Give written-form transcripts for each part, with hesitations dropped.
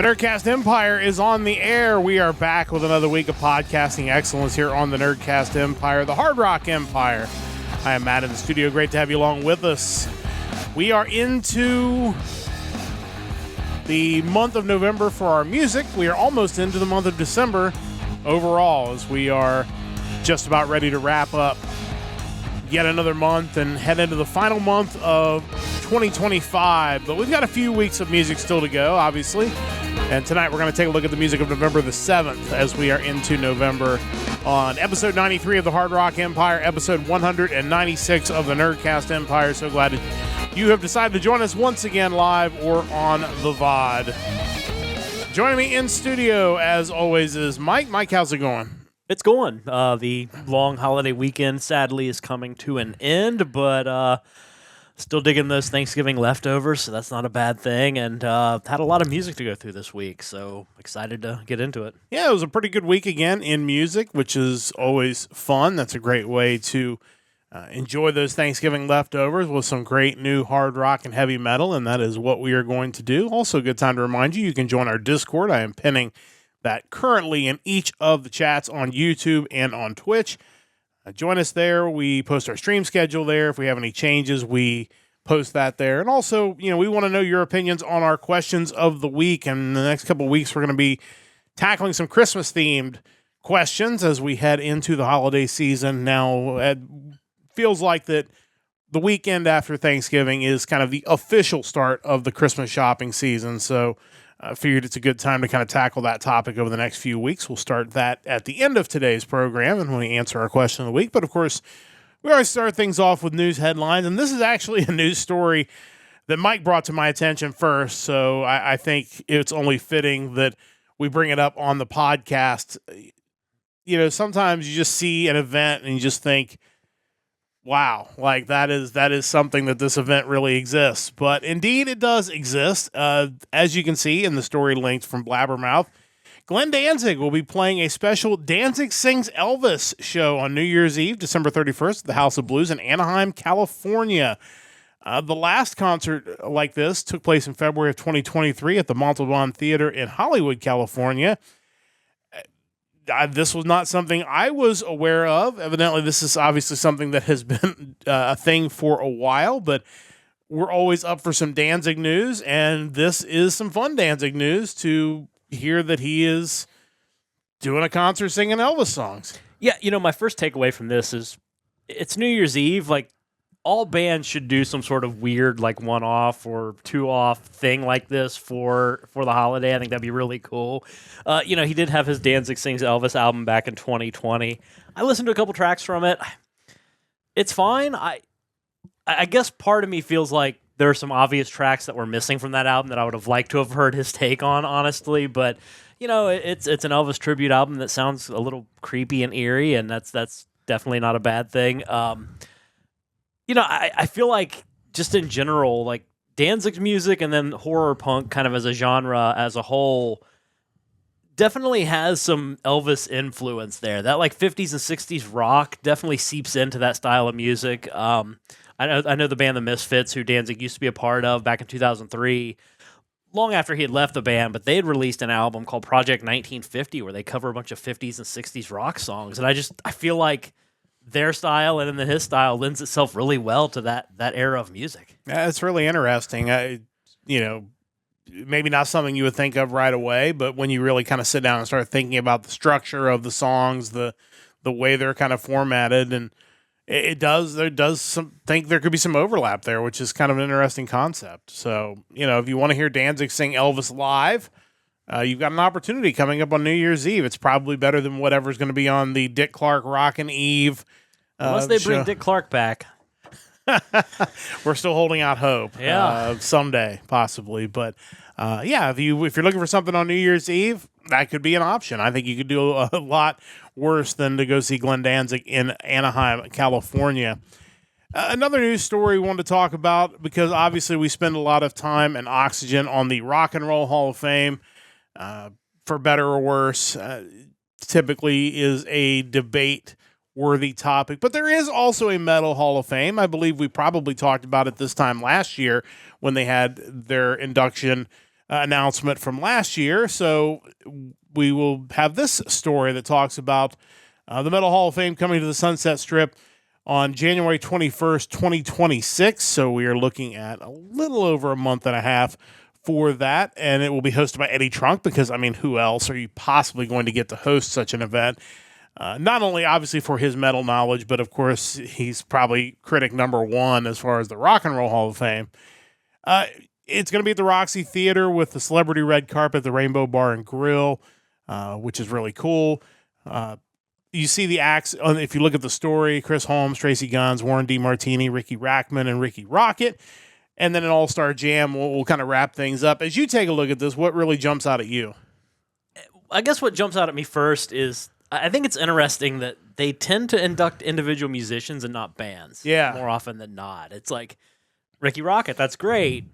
The Nerdcast Empire is on the air. We are back with another week of podcasting excellence here on the Nerdcast Empire, the Hard Rock Empire. I am Matt in the studio. Great to have you along with us. We are into the month of November for our music. We are almost into the month of December overall, as we are just about ready to wrap up yet another month and head into the final month of 2025. But we've got a few weeks of music still to go, obviously. And tonight we're going to take a look at the music of November the 7th as we are into November on episode 93 of the Hard Rock Empire, episode 196 of the Nerdcast Empire. So glad that you have decided to join us once again live or on the VOD. Joining me in studio, as always, is Mike. Mike, how's it going? It's going. The long holiday weekend, sadly, is coming to an end, but still digging those Thanksgiving leftovers, so that's not a bad thing, and had a lot of music to go through this week, so excited to get into it. Yeah, it was a pretty good week again in music, which is always fun. That's a great way to enjoy those Thanksgiving leftovers with some great new hard rock and heavy metal, and that is what we are going to do. Also, a good time to remind you, you can join our Discord. I am pinning that currently in each of the chats on YouTube and on Twitch. Join us there. We post our stream schedule there. If we have any changes, we post that there. And also, we want to know your opinions on our questions of the week. And in the next couple of weeks, we're going to be tackling some Christmas-themed questions as we head into the holiday season. Now, it feels like that the weekend after Thanksgiving is kind of the official start of the Christmas shopping season. So I figured it's a good time to kind of tackle that topic over the next few weeks. We'll start that at the end of today's program and when we answer our question of the week. But, of course, we always start things off with news headlines. And this is actually a news story that Mike brought to my attention first. So I think it's only fitting that we bring it up on the podcast. Sometimes you just see an event and you just think, wow, like that is something that this event really exists. But indeed, it does exist. As you can see in the story linked from Blabbermouth, Glenn Danzig will be playing a special Danzig Sings Elvis show on New Year's Eve, December 31st, at the House of Blues in Anaheim, California. The last concert like this took place in February of 2023 at the Montalban Theater in Hollywood, California. This was not something I was aware of. Evidently, this is obviously something that has been a thing for a while, but we're always up for some Danzig news, and this is some fun Danzig news to hear that he is doing a concert singing Elvis songs. Yeah, my first takeaway from this is it's New Year's Eve. Like, all bands should do some sort of weird, like, one-off or two-off thing like this for the holiday. I think that'd be really cool. He did have his Danzig Sings Elvis album back in 2020. I listened to a couple tracks from it. It's fine. I guess part of me feels like there are some obvious tracks that were missing from that album that I would have liked to have heard his take on, honestly. But, it's an Elvis tribute album that sounds a little creepy and eerie, and that's definitely not a bad thing. I feel like just in general, like Danzig's music and then horror punk kind of as a genre as a whole definitely has some Elvis influence there. That like 50s and 60s rock definitely seeps into that style of music. I know the band The Misfits, who Danzig used to be a part of back in 2003, long after he had left the band, but they had released an album called Project 1950 where they cover a bunch of 50s and 60s rock songs. And I feel like their style and then his style lends itself really well to that era of music. Yeah, it's really interesting. Maybe not something you would think of right away, but when you really kind of sit down and start thinking about the structure of the songs, the way they're kind of formatted, and think there could be some overlap there, which is kind of an interesting concept. So, if you want to hear Danzig sing Elvis live, you've got an opportunity coming up on New Year's Eve. It's probably better than whatever's going to be on the Dick Clark Rockin' Eve. Unless they bring Dick Clark back. We're still holding out hope. Yeah. Someday, possibly. But, if you're looking for something on New Year's Eve, that could be an option. I think you could do a lot worse than to go see Glenn Danzig in Anaheim, California. Another news story we wanted to talk about, because obviously we spend a lot of time and oxygen on the Rock and Roll Hall of Fame. For better or worse, typically is a debate-worthy topic. But there is also a Metal Hall of Fame. I believe we probably talked about it this time last year when they had their induction announcement from last year. So we will have this story that talks about the Metal Hall of Fame coming to the Sunset Strip on January 21st, 2026. So we are looking at a little over a month and a half for that. And it will be hosted by Eddie Trunk because, I mean, who else are you possibly going to get to host such an event? Not only obviously for his metal knowledge, but of course he's probably critic number one as far as the Rock and Roll Hall of Fame. It's going to be at the Roxy Theater with the celebrity red carpet, the Rainbow Bar and Grill, which is really cool. You see the acts, if you look at the story, Chris Holmes, Tracy Guns, Warren DeMartini, Ricky Rackman, and Ricky Rocket. And then an all-star jam. We'll kind of wrap things up. As you take a look at this, what really jumps out at you? I guess what jumps out at me first is I think it's interesting that they tend to induct individual musicians and not bands. Yeah. More often than not. It's like, Ricky Rocket, that's great.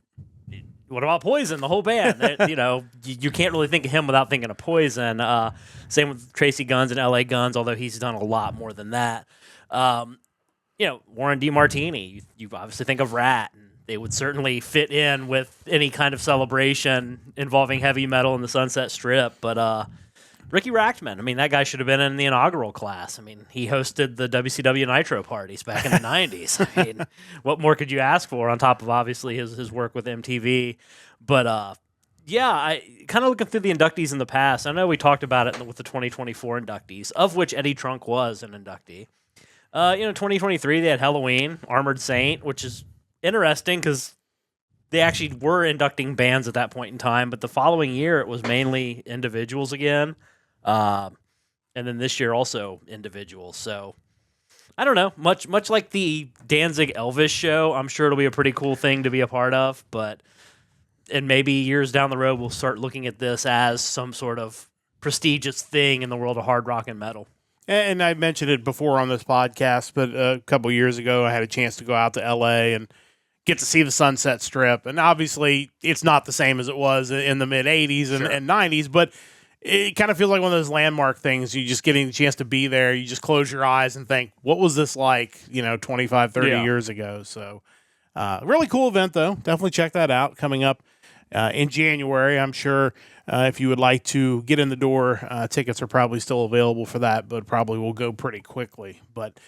What about Poison, the whole band? You can't really think of him without thinking of Poison. Same with Tracy Guns and L.A. Guns, although he's done a lot more than that. Warren DeMartini, you obviously think of Rat, and they would certainly fit in with any kind of celebration involving heavy metal in the Sunset Strip. But Ricky Rackman, I mean, that guy should have been in the inaugural class. I mean, he hosted the WCW Nitro parties back in the 90s. I mean, what more could you ask for on top of, obviously, his work with MTV? But, I kind of looking through the inductees in the past. I know we talked about it with the 2024 inductees, of which Eddie Trunk was an inductee. 2023, they had Halloween, Armored Saint, which is interesting because they actually were inducting bands at that point in time. But the following year, it was mainly individuals again. And then this year also individuals. So I don't know, much like the Danzig Elvis show, I'm sure it'll be a pretty cool thing to be a part of, and maybe years down the road, we'll start looking at this as some sort of prestigious thing in the world of hard rock and metal. And I mentioned it before on this podcast, but a couple years ago, I had a chance to go out to LA and get to see the Sunset Strip. And obviously it's not the same as it was in the mid 80s and 90s, but it kind of feels like one of those landmark things. You just getting the chance to be there. You just close your eyes and think, what was this like, 25, 30 years ago? So really cool event, though. Definitely check that out coming up in January. I'm sure if you would like to get in the door, tickets are probably still available for that, but probably will go pretty quickly. But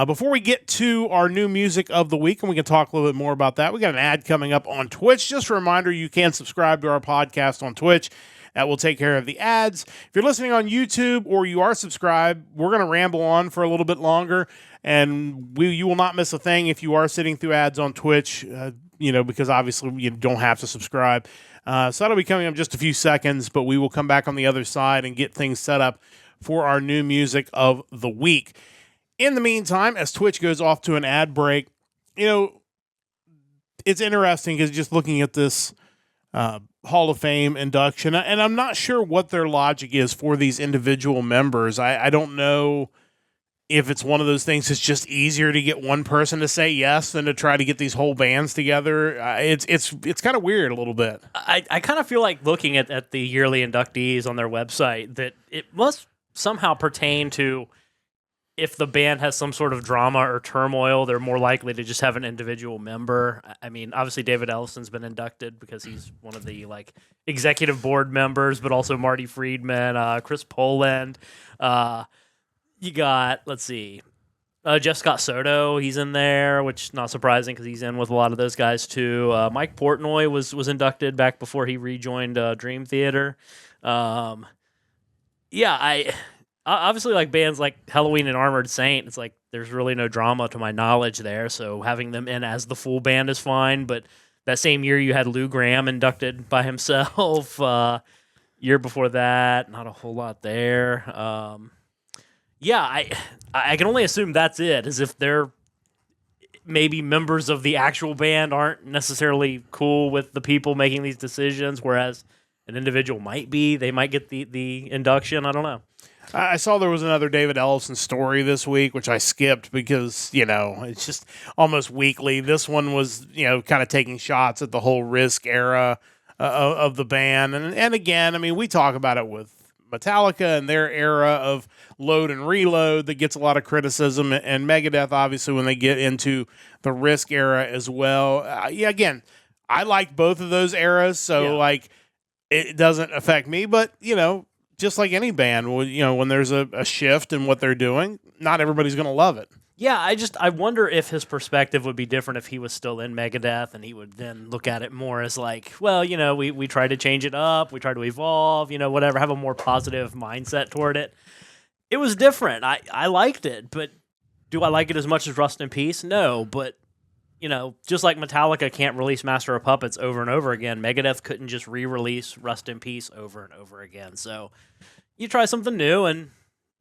before we get to our new music of the week, and we can talk a little bit more about that, we got an ad coming up on Twitch. Just a reminder, you can subscribe to our podcast on Twitch. That will take care of the ads. If you're listening on YouTube or you are subscribed, we're going to ramble on for a little bit longer, and you will not miss a thing if you are sitting through ads on Twitch, because obviously you don't have to subscribe. So that'll be coming up in just a few seconds, but we will come back on the other side and get things set up for our new music of the week. In the meantime, as Twitch goes off to an ad break, it's interesting because just looking at this Hall of Fame induction, and I'm not sure what their logic is for these individual members. I don't know if it's one of those things that's just easier to get one person to say yes than to try to get these whole bands together. It's kind of weird a little bit. I kind of feel like looking at the yearly inductees on their website that it must somehow pertain to if the band has some sort of drama or turmoil, they're more likely to just have an individual member. I mean, obviously David Ellison's been inducted because he's one of the executive board members, but also Marty Friedman, Chris Poland. You got, let's see, Jeff Scott Soto, he's in there, which is not surprising because he's in with a lot of those guys too. Mike Portnoy was inducted back before he rejoined Dream Theater. Obviously, like bands like Halloween and Armored Saint, it's like there's really no drama to my knowledge there, so having them in as the full band is fine. But that same year, you had Lou Gramm inducted by himself. Year before that, not a whole lot there. I can only assume that's it, as if they're maybe members of the actual band aren't necessarily cool with the people making these decisions, whereas an individual might be. They might get the induction. I don't know. I saw there was another David Ellison story this week, which I skipped because, it's just almost weekly. This one was, kind of taking shots at the whole Risk era of the band. And again, I mean, we talk about it with Metallica and their era of load and reload that gets a lot of criticism, and Megadeth, obviously, when they get into the Risk era as well. Again, I like both of those eras. So, it doesn't affect me. But, just like any band, when there's a shift in what they're doing, not everybody's going to love it. Yeah, I wonder if his perspective would be different if he was still in Megadeth, and he would then look at it more as like, well, we try to change it up, we try to evolve, whatever, have a more positive mindset toward it. It was different. I liked it, but do I like it as much as Rust in Peace? No, but just like Metallica can't release Master of Puppets over and over again, Megadeth couldn't just re-release Rust in Peace over and over again. So you try something new, and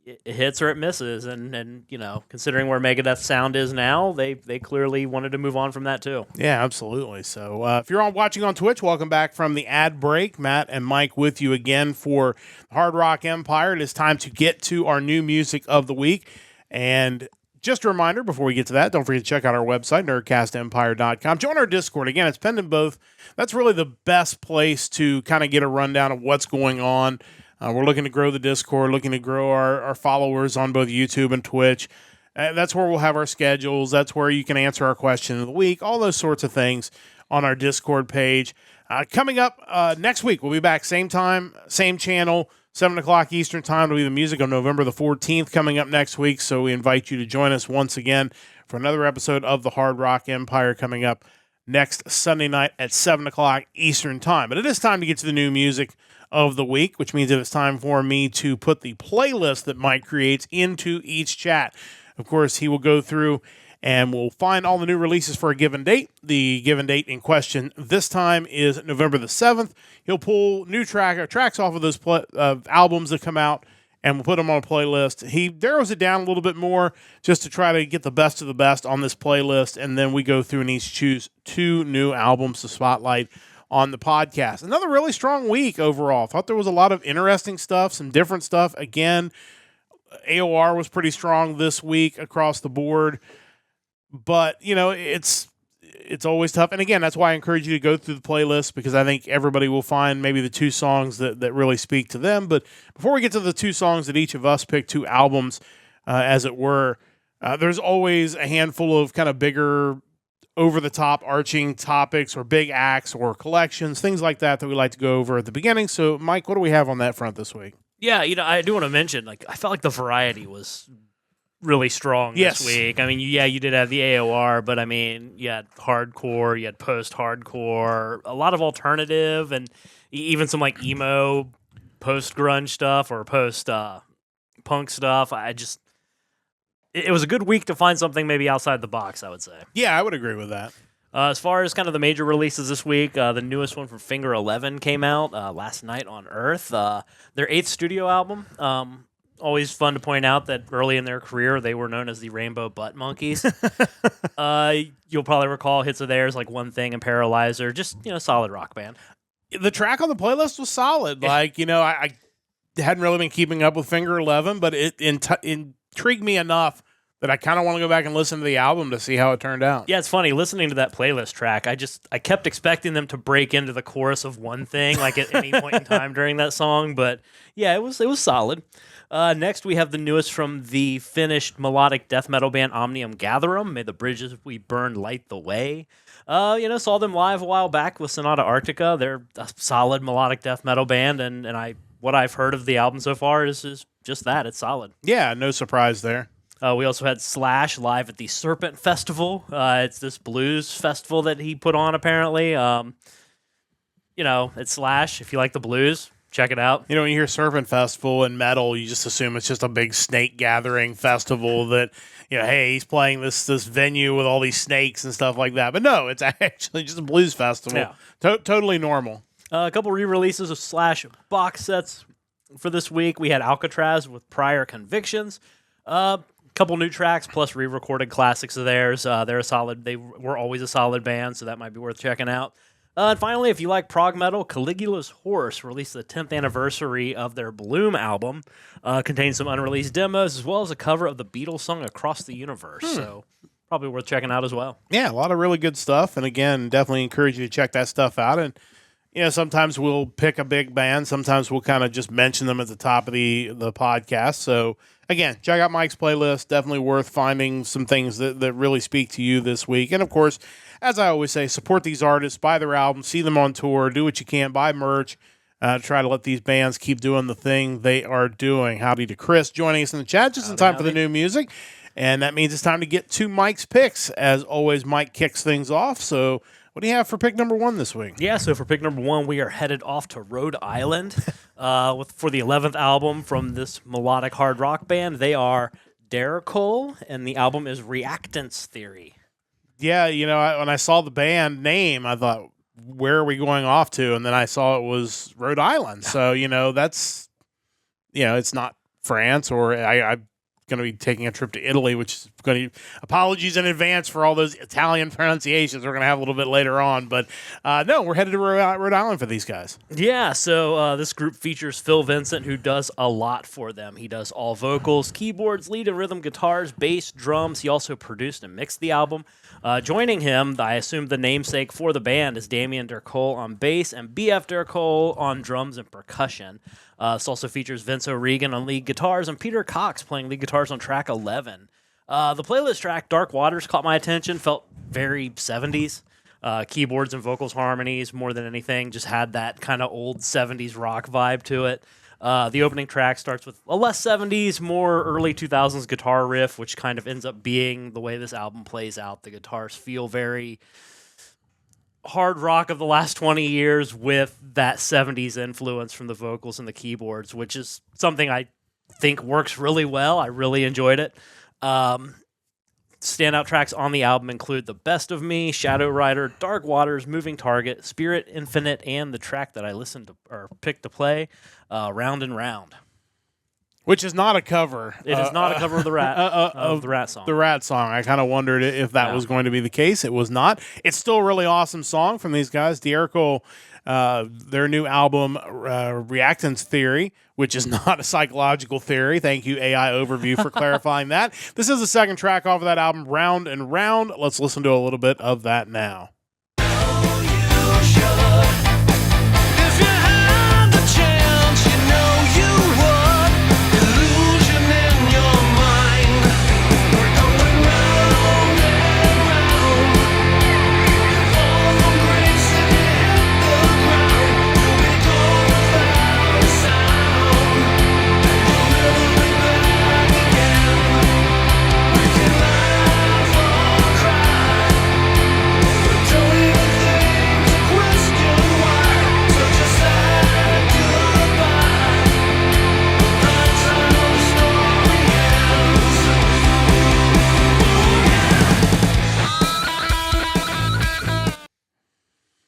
it hits or it misses, and considering where Megadeth's sound is now, they clearly wanted to move on from that too. Yeah, absolutely. So if you're watching on Twitch, welcome back from the ad break. Matt and Mike with you again for Hard Rock Empire. It is time to get to our new music of the week. And just a reminder before we get to that, don't forget to check out our website, nerdcastempire.com. Join our Discord. Again, it's pinned in both. That's really the best place to kind of get a rundown of what's going on. We're looking to grow the Discord, looking to grow our followers on both YouTube and Twitch. That's where we'll have our schedules. That's where you can answer our question of the week, all those sorts of things on our Discord page. Coming up next week, we'll be back same time, same channel, 7 o'clock Eastern time. It'll be the music of November the 14th coming up next week, so we invite you to join us once again for another episode of the Hard Rock Empire coming up next Sunday night at 7 o'clock Eastern time. But it is time to get to the new music of the week, which means that it's time for me to put the playlist that Mike creates into each chat. Of course, he will go through and we'll find all the new releases for a given date. The given date in question this time is November the 7th. He'll pull new tracks off of those albums that come out, and we'll put them on a playlist. He narrows it down a little bit more just to try to get the best of the best on this playlist, and then we go through and each choose 2 new albums to spotlight on the podcast. Another really strong week overall. Thought there was a lot of interesting stuff, some different stuff. Again, AOR was pretty strong this week across the board, but it's always tough. And again, that's why I encourage you to go through the playlist, because I think everybody will find maybe the 2 songs that really speak to them. But before we get to the 2 songs that each of us picked, 2 albums, as it were, there's always a handful of kind of bigger, over-the-top arching topics or big acts or collections, things like that we like to go over at the beginning. So, Mike, what do we have on that front this week? Yeah, I do want to mention, I felt like the variety was really strong this week. I mean, you did have the AOR, but I mean, you had hardcore, you had post-hardcore, a lot of alternative, and even some like emo post-grunge stuff or post-punk stuff. It was a good week to find something maybe outside the box, I would say. Yeah, I would agree with that. As far as kind of the major releases this week, the newest one from Finger 11 came out last night on Earth. Their 8th studio album. Always fun to point out that early in their career, they were known as the Rainbow Butt Monkeys. You'll probably recall hits of theirs like One Thing and Paralyzer. Just, solid rock band. The track on the playlist was solid. I hadn't really been keeping up with Finger 11, but it intrigued me enough that I kind of want to go back and listen to the album to see how it turned out. Yeah, it's funny listening to that playlist track. I kept expecting them to break into the chorus of One Thing like at any point in time during that song, but yeah, it was solid. Next, we have the newest from the finished melodic death metal band Omnium Gatherum. May the bridges we burn light the way. Saw them live a while back with Sonata Arctica. They're a solid melodic death metal band, and what I've heard of the album so far is just that. It's solid. Yeah, no surprise there. We also had Slash live at the Serpent Festival. It's this blues festival that he put on, apparently. It's Slash. If you like the blues, check it out. When you hear Serpent Festival and metal, you just assume it's just a big snake gathering festival that, hey, he's playing this venue with all these snakes and stuff like that. But no, it's actually just a blues festival. Yeah. Totally normal. A couple re-releases of Slash box sets for this week. We had Alcatraz with Prior Convictions. Couple new tracks plus re-recorded classics of theirs. They're a solid. They were always a solid band, so that might be worth checking out. And finally, if you like prog metal, Caligula's Horse released the 10th anniversary of their Bloom album. Contains some unreleased demos as well as a cover of the Beatles song Across the Universe. So probably worth checking out as well. Yeah, a lot of really good stuff. And again, definitely encourage you to check that stuff out. And sometimes we'll pick a big band. Sometimes we'll kind of just mention them at the top of the podcast. So again, check out Mike's playlist. Definitely worth finding some things that really speak to you this week. And of course, as I always say, support these artists, buy their albums, see them on tour, do what you can, buy merch. try to let these bands keep doing the thing they are doing. Howdy to Chris joining us in the chat just in time for the new music. And that means it's time to get to Mike's picks. As always, Mike kicks things off. So what do you have for pick number 1 this week? Yeah, so for pick number 1, we are headed off to Rhode Island for the 11th album from this melodic hard rock band. They are Derricole, and the album is Reactance Theory. Yeah, when I saw the band name, I thought, where are we going off to? And then I saw it was Rhode Island. So, that's, it's not France, or I'm going to be taking a trip to Italy, which is going to, apologies in advance for all those Italian pronunciations we're going to have a little bit later on. But no, we're headed to Rhode Island for these guys. Yeah, so this group features Phil Vincent, who does a lot for them. He does all vocals, keyboards, lead and rhythm guitars, bass, drums. He also produced and mixed the album. Joining him, I assume the namesake for the band, is Damien Derricole on bass and BF Derricole on drums and percussion. This also features Vince O'Regan on lead guitars and Peter Cox playing lead guitars on track 11. The playlist track, Dark Waters, caught my attention, felt very 70s. Keyboards and vocals harmonies more than anything, just had that kind of old 70s rock vibe to it. The opening track starts with a less 70s, more early 2000s guitar riff, which kind of ends up being the way this album plays out. The guitars feel very hard rock of the last 20 years with that 70s influence from the vocals and the keyboards, which is something I think works really well. I really enjoyed it. Standout tracks on the album include The Best of Me, Shadow Rider, Dark Waters, Moving Target, Spirit Infinite, and the track that I listened to or picked to play, Round and Round. Which is not a cover. It is not a cover of the Rat the Rat song. The Rat song. I kind of wondered if that was going to be the case. It was not. It's still a really awesome song from these guys. Derricole, their new album, Reactance Theory, which is not a psychological theory. Thank you, AI Overview, for clarifying that. This is the second track off of that album, Round and Round. Let's listen to a little bit of that now.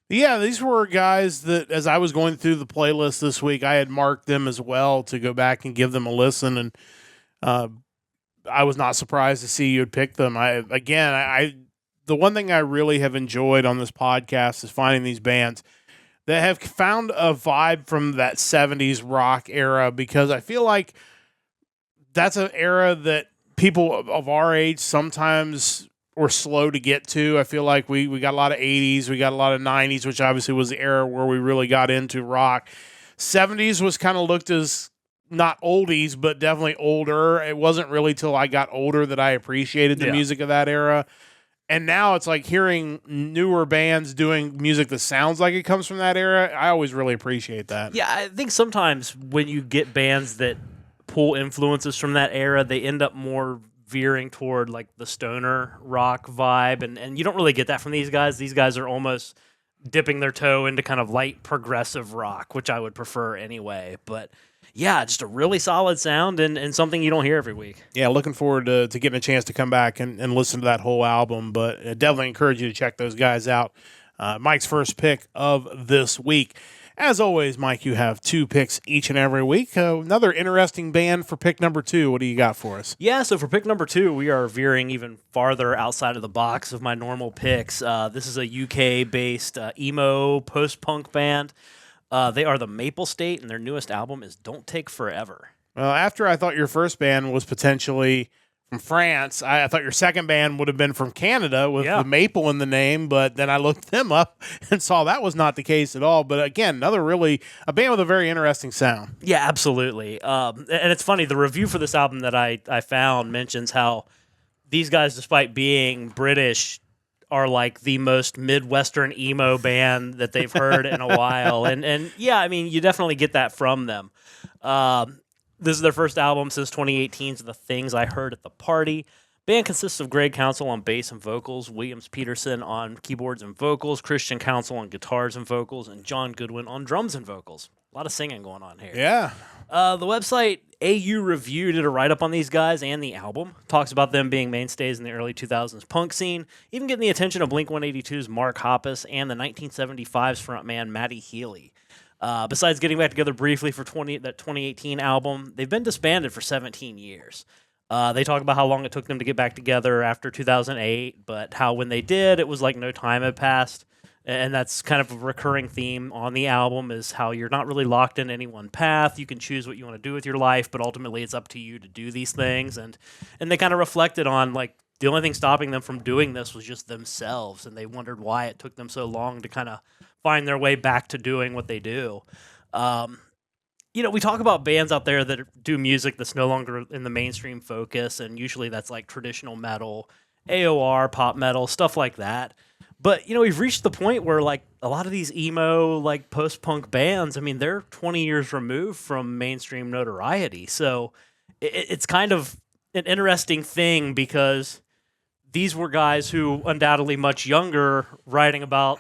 Yeah, these were guys that, as I was going through the playlist this week, I had marked them as well to go back and give them a listen, and I was not surprised to see you had picked them. The one thing I really have enjoyed on this podcast is finding these bands that have found a vibe from that 70s rock era, because I feel like that's an era that people of our age sometimes were slow to get to. I feel like we got a lot of 80s, we got a lot of 90s, which obviously was the era where we really got into rock. 70s was kind of looked as not oldies, but definitely older. It wasn't really till I got older that I appreciated the music of that era. And now it's like hearing newer bands doing music that sounds like it comes from that era. I always really appreciate that. Yeah, I think sometimes when you get bands that pull influences from that era, they end up more veering toward like the stoner rock vibe, and you don't really get that from these guys. These guys are almost dipping their toe into kind of light progressive rock, which I would prefer anyway. But yeah, just a really solid sound and something you don't hear every week. Yeah, looking forward to getting a chance to come back and listen to that whole album, but I definitely encourage you to check those guys out. Mike's first pick of this week. As always, Mike, you have 2 picks each and every week. Another interesting band for pick number 2. What do you got for us? Yeah, so for pick number 2, we are veering even farther outside of the box of my normal picks. This is a UK-based emo post-punk band. They are the Maple State, and their newest album is Don't Take Forever. Well, after I thought your first band was potentially from France, I thought your second band would have been from Canada with the maple in the name, but then I looked them up and saw that was not the case at all. But again, a band with a very interesting sound. Yeah, absolutely. And it's funny, the review for this album that I found mentions how these guys, despite being British, are like the most Midwestern emo band that they've heard in a while. And yeah, I mean, you definitely get that from them. This is their first album since 2018's The Things I Heard at the Party. Band consists of Greg Council on bass and vocals, Williams Peterson on keyboards and vocals, Christian Council on guitars and vocals, and John Goodwin on drums and vocals. A lot of singing going on here. Yeah. The website AU Review did a write-up on these guys and the album. Talks about them being mainstays in the early 2000s punk scene, even getting the attention of Blink-182's Mark Hoppus and the 1975's frontman Matty Healy. Besides getting back together briefly for that 2018 album, they've been disbanded for 17 years. They talk about how long it took them to get back together after 2008, but how when they did, it was like no time had passed. And that's kind of a recurring theme on the album, is how you're not really locked in any one path. You can choose what you want to do with your life, but ultimately it's up to you to do these things. And they kind of reflected on, like, the only thing stopping them from doing this was just themselves, and they wondered why it took them so long to kind of find their way back to doing what they do. We talk about bands out there that do music that's no longer in the mainstream focus, and usually that's like traditional metal, AOR, pop metal, stuff like that. But, we've reached the point where, like, a lot of these emo, like, post-punk bands, I mean, they're 20 years removed from mainstream notoriety. So it's kind of an interesting thing, because these were guys who undoubtedly much younger, writing about,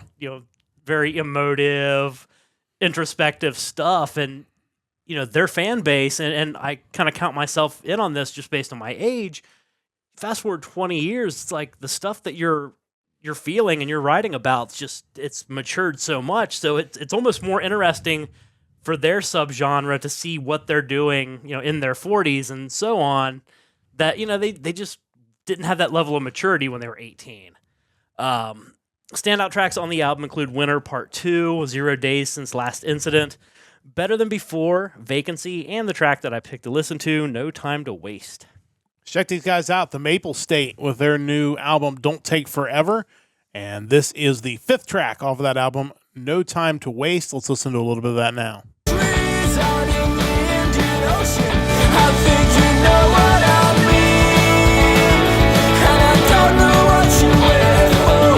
very emotive, introspective stuff. And, their fan base, and I kind of count myself in on this just based on my age. Fast forward 20 years, it's like the stuff that you're feeling and you're writing about, it's matured so much. So it's almost more interesting for their subgenre to see what they're doing, in their 40s and so on, that, they just didn't have that level of maturity when they were 18. Standout tracks on the album include Winter Part 2, 0 Days Since Last Incident, Better Than Before, Vacancy, and the track that I picked to listen to, No Time to Waste. Check these guys out, the Maple State, with their new album, Don't Take Forever. And this is the 5th track off of that album, No Time to Waste. Let's listen to a little bit of that now. Trees out in the Indian Ocean, I think you know what I mean. And I don't know what you waiting for.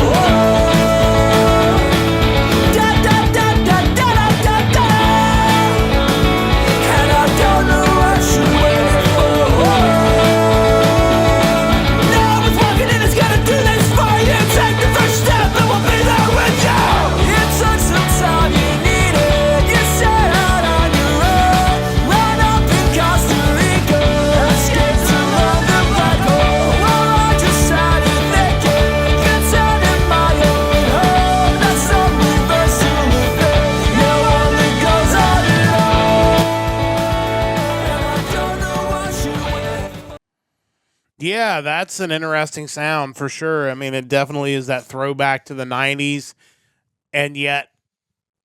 Da da da da da da da da. And I don't know what you waiting for. No one's walking in, it's gonna do this for you. Take the first step and we'll be there with you. It took some time, you need it. You set out on your own, run up in Costa Rica, escape to London black hole. Well, I just had it thinking, concerned in my own home. That's the reverse to the thing. No one that goes on and on. And I don't know what you wait. Yeah, that's an interesting sound for sure. I mean, it definitely is that throwback to the 90s, and yet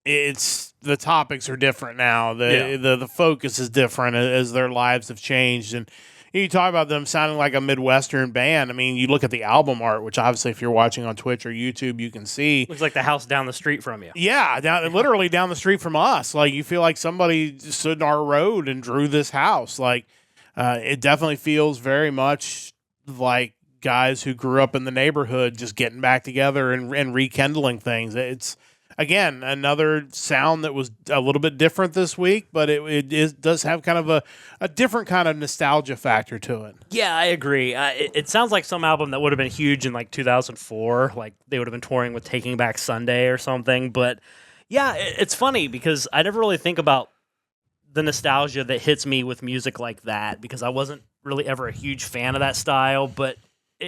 it's the topics are different now. The focus is different as their lives have changed. And you talk about them sounding like a Midwestern band. I mean, you look at the album art, which obviously if you're watching on Twitch or YouTube, you can see. Looks like the house down the street from you. Yeah, literally down the street from us. Like, you feel like somebody stood in our road and drew this house. Like, it definitely feels very much like guys who grew up in the neighborhood just getting back together and rekindling things. It's, again, another sound that was a little bit different this week, but it does have kind of a different kind of nostalgia factor to it. Yeah, I agree. It sounds like some album that would have been huge in like 2004, like they would have been touring with Taking Back Sunday or something. But yeah, it's funny because I never really think about the nostalgia that hits me with music like that, because I wasn't really ever a huge fan of that style, but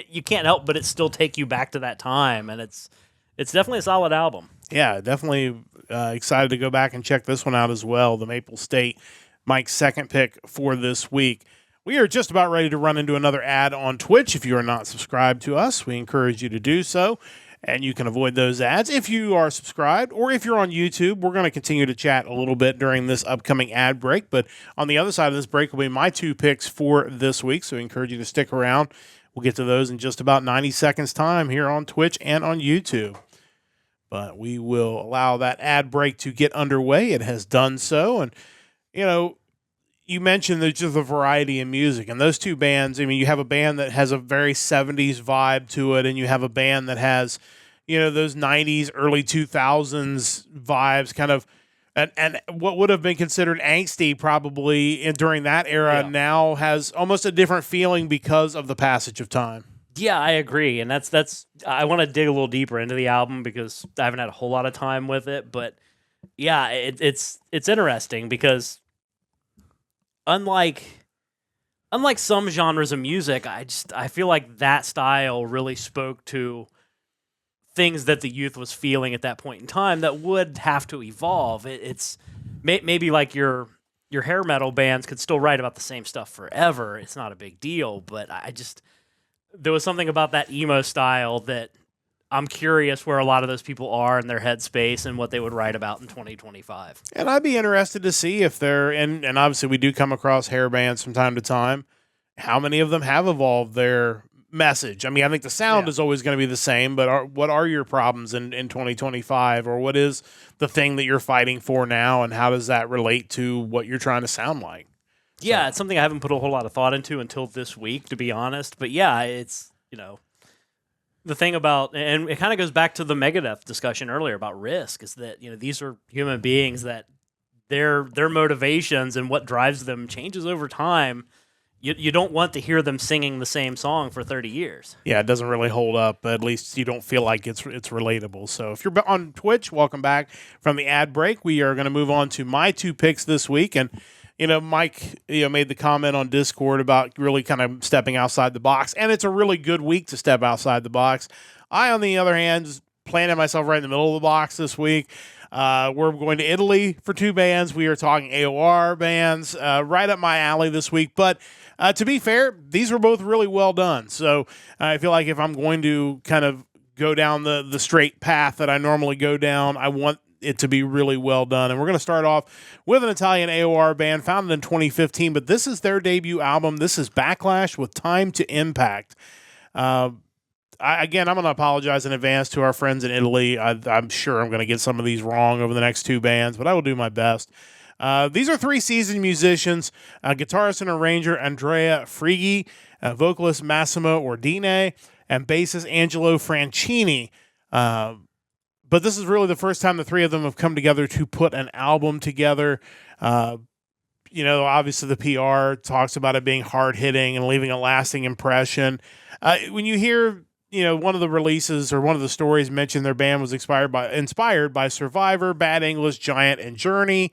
you can't help but it still take you back to that time, and it's definitely a solid album. Yeah, definitely excited to go back and check this one out as well. The Maple State, Mike's second pick for this week. We are just about ready to run into another ad on Twitch. If you are not subscribed to us, we encourage you to do so, and you can avoid those ads if you are subscribed, or if you're on YouTube. We're going to continue to chat a little bit during this upcoming ad break, but on the other side of this break will be my 2 picks for this week, so we encourage you to stick around. We'll get to those in just about 90 seconds time here on Twitch and on YouTube. But we will allow that ad break to get underway. It has done so. And, you mentioned there's just a variety in music, and those two bands, I mean, you have a band that has a very 70s vibe to it, and you have a band that has, those 90s, early 2000s vibes, kind of, and what would have been considered angsty probably during that era now has almost a different feeling because of the passage of time. Yeah, I agree, and that's I want to dig a little deeper into the album because I haven't had a whole lot of time with it, but yeah, it's interesting because unlike some genres of music, I feel like that style really spoke to things that the youth was feeling at that point in time that would have to evolve. It's maybe like your hair metal bands could still write about the same stuff forever. It's not a big deal, but there was something about that emo style that I'm curious where a lot of those people are in their headspace and what they would write about in 2025. And I'd be interested to see if they're, and obviously we do come across hair bands from time to time, how many of them have evolved their message. I mean, I think the sound is always going to be the same, but what are your problems in 2025, or what is the thing that you're fighting for now, and how does that relate to what you're trying to sound like? Yeah, it's something I haven't put a whole lot of thought into until this week, to be honest. But yeah, it's, the thing about, and it kind of goes back to the Megadeth discussion earlier about Risk, is that, these are human beings that their motivations and what drives them changes over time. You don't want to hear them singing the same song for 30 years. Yeah, it doesn't really hold up, but at least you don't feel like it's relatable. So if you're on Twitch, welcome back from the ad break. We are going to move on to my two picks this week. And, Mike made the comment on Discord about really kind of stepping outside the box, and it's a really good week to step outside the box. I, on the other hand, just planted myself right in the middle of the box this week. We're going to Italy for two bands. We are talking AOR bands, right up my alley this week. But to be fair, these were both really well done. So I feel like if I'm going to kind of go down the straight path that I normally go down, I want it to be really well done. And we're going to start off with an Italian AOR band founded in 2015, but this is their debut album. This is Backlash with Time to Impact. I'm going to apologize in advance to our friends in Italy. I'm sure I'm going to get some of these wrong over the next two bands, but I will do my best. These are three seasoned musicians, guitarist and arranger Andrea Frighi, vocalist Massimo Ordine, and bassist Angelo Franchini. But this is really the first time the three of them have come together to put an album together. Obviously the PR talks about it being hard-hitting and leaving a lasting impression. When you hear, one of the releases or one of the stories mentioned their band was inspired by Survivor, Bad English, Giant, and Journey,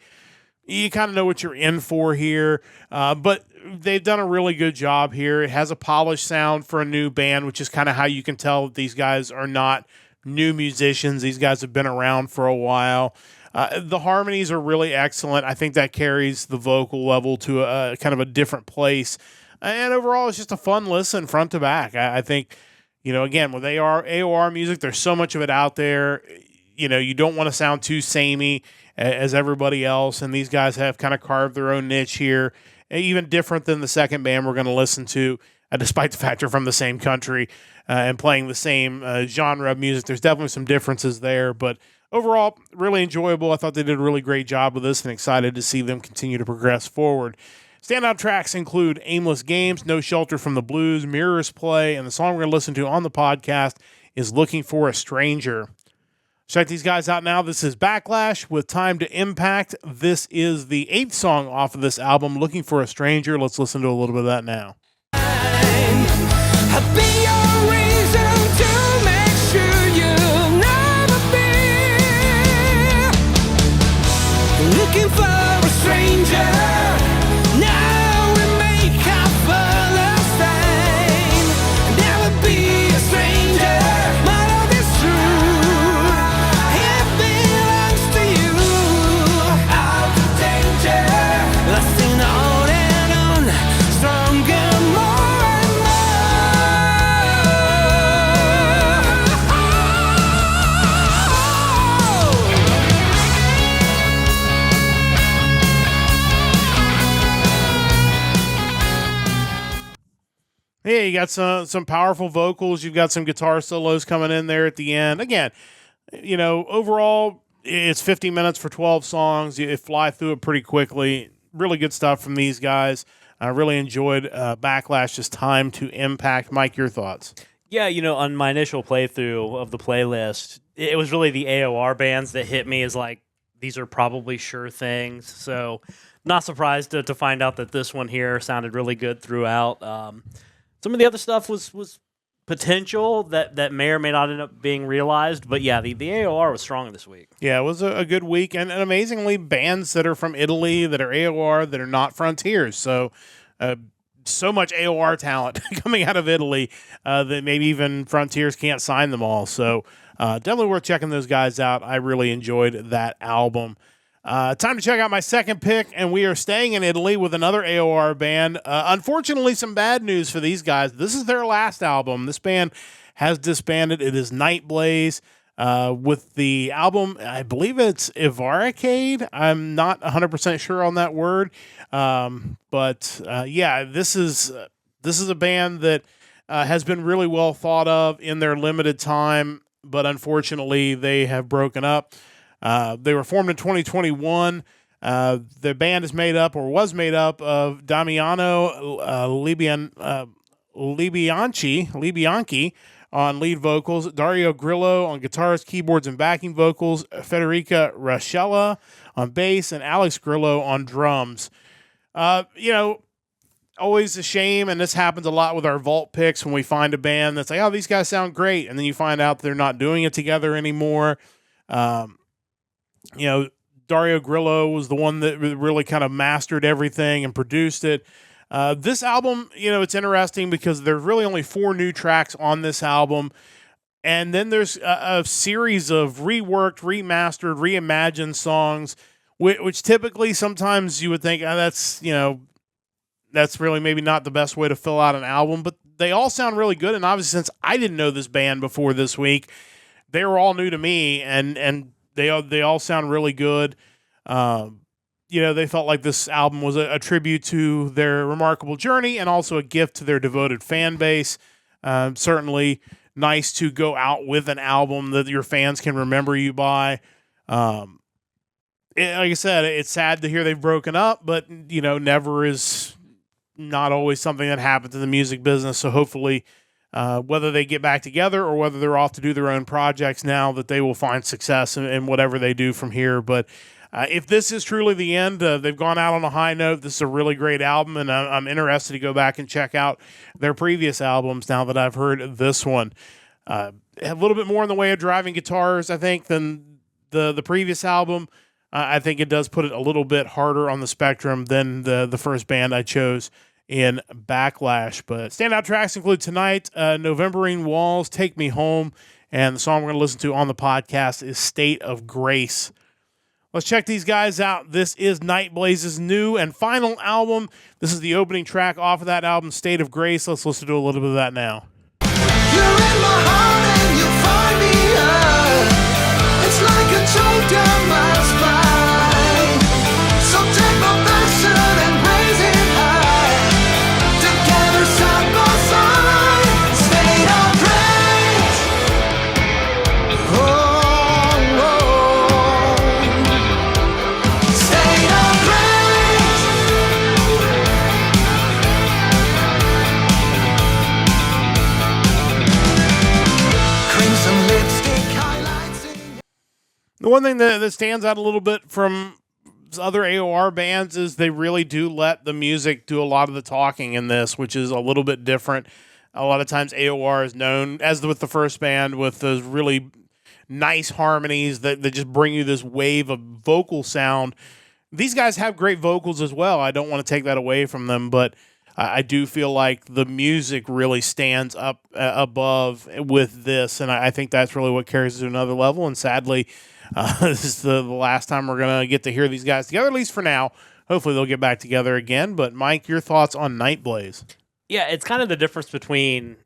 you kind of know what you're in for here. But they've done a really good job here. It has a polished sound for a new band, which is kind of how you can tell that these guys are not new musicians. These guys have been around for a while. The harmonies are really excellent. I think that carries the vocal level to a kind of a different place. And overall, it's just a fun listen front to back. I think, again, with AOR music, there's so much of it out there. You don't want to sound too samey as everybody else. And these guys have kind of carved their own niche here, even different than the second band we're going to listen to, despite the fact they're from the same country and playing the same genre of music. There's definitely some differences there, but overall, really enjoyable. I thought they did a really great job with this and excited to see them continue to progress forward. Standout tracks include Aimless Games, No Shelter from the Blues, Mirrors Play, and the song we're going to listen to on the podcast is Looking for a Stranger. Check these guys out now. This is Backlash with Time to Impact. This is the 8th song off of this album, Looking for a Stranger. Let's listen to a little bit of that now. I'll be your reason to make sure you'll never be looking for a stranger. Now we make our first name. Never be a stranger. My love is true. It belongs to you. Out of danger, lasting on and on, stronger, more and Yeah, you got some powerful vocals. You've got some guitar solos coming in there at the end. Again, overall, it's 50 minutes for 12 songs. You fly through it pretty quickly. really good stuff from these guys. I really enjoyed Backlash's Time to Impact. Mike, your thoughts? Yeah, on my initial playthrough of the playlist, it was really the AOR bands that hit me as like, these are probably sure things. So not surprised to find out that this one here sounded really good throughout. Some of the other stuff was potential that may or may not end up being realized. But yeah, the AOR was strong this week. Yeah, it was a good week. And amazingly, bands that are from Italy, that are AOR, that are not Frontiers. So so much AOR talent coming out of Italy that maybe even Frontiers can't sign them all. So definitely worth checking those guys out. I really enjoyed that album. Time to check out my second pick, and we are staying in Italy with another AOR band. Unfortunately, some bad news for these guys. This is their last album. This band has disbanded. It is Nightblaze. With the album, I believe it's Evaricade. I'm not 100% sure on that word. But yeah, this is a band that has been really well thought of in their limited time, but unfortunately they have broken up. They were formed in 2021. The band is made up, or was made up, of Damiano Libianchi on lead vocals, Dario Grillo on guitars, keyboards, and backing vocals, Federica Raschella on bass, and Alex Grillo on drums. Always a shame, and this happens a lot with our vault picks when we find a band that's like, oh, these guys sound great, and then you find out they're not doing it together anymore. Dario Grillo was the one that really kind of mastered everything and produced it. This album, it's interesting because there's really only 4 new tracks on this album. And then there's a series of reworked, remastered, reimagined songs, which typically sometimes you would think, that's really maybe not the best way to fill out an album. But they all sound really good. And obviously, since I didn't know this band before this week, they were all new to me. And they all sound really good. They felt like this album was a tribute to their remarkable journey and also a gift to their devoted fan base. Certainly nice to go out with an album that your fans can remember you by. Like I said, it's sad to hear they've broken up, but, never is not always something that happens in the music business. So hopefully, whether they get back together or whether they're off to do their own projects now, that they will find success in whatever they do from here. But if this is truly the end, they've gone out on a high note. This is a really great album, and I'm interested to go back and check out their previous albums now that I've heard this one. A little bit more in the way of driving guitars, I think, than the previous album. I think it does put it a little bit harder on the spectrum than the first band I chose in Backlash. But standout tracks include tonight, Novemberine Walls, Take Me Home, and the song we're going to listen to on the podcast is State of Grace. Let's check these guys out. This is Nightblaze's new and final album. This is the opening track off of that album, State of Grace. Let's listen to a little bit of that now. You're in my heart and you find me out. It's like a choke down my spine. So take my passion and raise it high. Together side by side. State of grace. Oh. State of grace. Crimson lipstick highlights in The one thing that stands out a little bit from other AOR bands is they really do let the music do a lot of the talking in this, which is a little bit different. A lot of times AOR is known, as with the first band, with those really nice harmonies that just bring you this wave of vocal sound. These guys have great vocals as well. I don't want to take that away from them, but I do feel like the music really stands up above with this, and I think that's really what carries it to another level. And sadly, this is the last time we're going to get to hear these guys together, at least for now. Hopefully they'll get back together again. But Mike, your thoughts on Nightblaze? Yeah, it's kind of the difference between